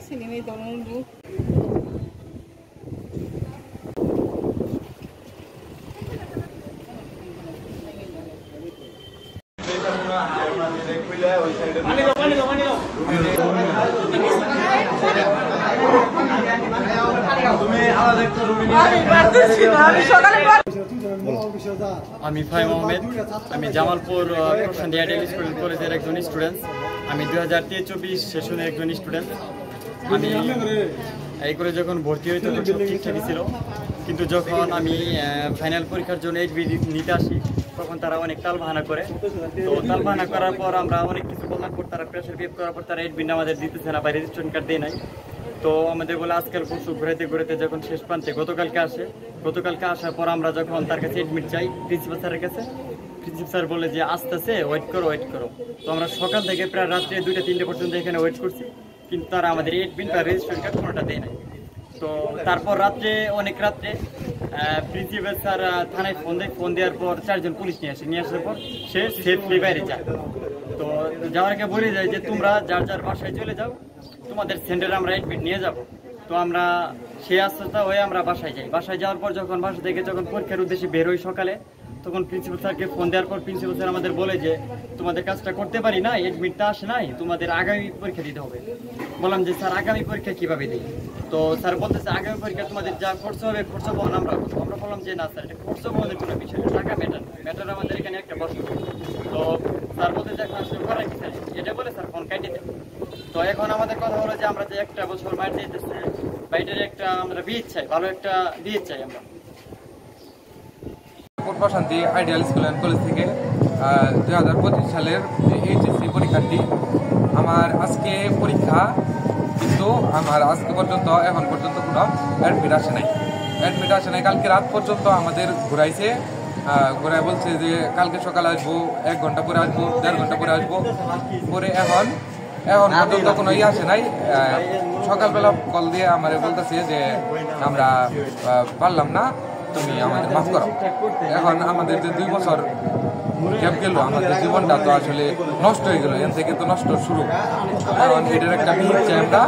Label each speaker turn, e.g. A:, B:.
A: ছেলে মেয়ে ধরনের লোক
B: আমি ফাহিম আহমেদ, আমি জামালপুর প্রশান্তি আইডিয়াল স্কুল কলেজের একজন স্টুডেন্ট। আমি 2023-24 সেশনের একজন স্টুডেন্ট। আমি এই করে যখন ভর্তি হই তখন সব ঠিকঠাকই ছিল, কিন্তু যখন আমি ফাইনাল পরীক্ষার জন্য এইচবি নিতে আসি তখন তারা অনেক তালবাহানা করে। তো তালবাহানা করার পর আমরা অনেক কিছু বলার পর তারা প্রেশার বিহেভ করার পর তারা এইচবিটা আমাদের দিতেছে না বা রেজিস্ট্রেশন কার্ড দেয় নাই। তো আমাদের বলে আজকাল পরশু ঘুরাইতে যখন শেষ প্রান্তে গতকালকে আসার পর আমরা যখন তার কাছে এডমিট চাই প্রিন্সিপাল স্যারের কাছে, প্রিন্সিপাল স্যার বলে যে আসতেছে, ওয়েট করো। তো আমরা সকাল থেকে প্রায় রাত্রে 2টা-3টে পর্যন্ত এখানে ওয়েট করছি, কিন্তু তারা আমাদের এডমিট বা রেজিস্ট্রেশন কার্ড কোনোটা দেয় নাই। তো তারপর অনেক রাত্রে প্রিন্সিপাল স্যার থানায় ফোন দেওয়ার পর 4জন পুলিশ নিয়ে আসার পর সে সেফলি বাইরে যায়। তো যাওয়ার আগে বলে যায় যে তোমরা যার বাসায় চলে যাও, তোমাদের সেন্টারে আমরা এডমিট নিয়ে যাব। তো আমরা সেই আশ্বাসটা হয়ে আমরা বাসায় যাওয়ার পর যখন বাসা থেকে পরীক্ষার উদ্দেশ্যে বের হই সকালে, তখন প্রিন্সিপাল স্যারকে ফোন দেওয়ার পর প্রিন্সিপাল স্যার আমাদের বলে যে তোমাদের কাজটা করতে পারি না, এডমিটটা আসে নাই, তোমাদের আগামী পরীক্ষা দিতে হবে। বললাম যে স্যার আগামী পরীক্ষা কিভাবে দিই? তো স্যার বলতেছে আগামী পরীক্ষা তোমাদের যা খরচ হবে খরচ বহন আমরা বললাম যে না স্যার, এটা খরচ বহনের কোনো বিষয় না, টাকা ম্যাটার আমাদের এখানে একটা বসে। তো স্যার বলতেছে এখন আসলে করার কি স্যার, এটা বলে স্যার ফোন কাটিয়ে দেন। তো এখন আমাদের কথা হলো যে আমরা যে একটা বছর মার দিতেছে বা এটার একটা আমরা বিয়ে চাই, ভালো একটা বিয়ে চাই আমরা।
C: প্রশান্তি আইডিয়াল স্কুল অ্যান্ড কলেজ থেকে 2025 সালের এইচএসসি পরীক্ষার্থী। আমার আজকে পরীক্ষা, কিন্তু আমার আজকে পর্যন্ত এখন পর্যন্ত কোনো অ্যাডমিট আসে নাই। কালকে রাত পর্যন্ত আমাদের ঘুরাইছে, ঘুরাই বলছে যে কালকে সকালে আসবো, 1 ঘন্টা পরে আসবো, 1.5 ঘন্টা পরে আসবো, পরে এখন পর্যন্ত কোনো আসে নাই। সকালবেলা কল দিয়ে আমার বলতেছে যে আমরা পারলাম না, তুমি আমাদের মাফ করো। এখন আমাদের যে 2 বছর গ্যাপ গেল, আমাদের জীবনটা তো আসলে নষ্ট হয়ে গেল, এখান থেকে তো নষ্ট শুরু। কারণ এটার একটা বিহিত চাই আমরা।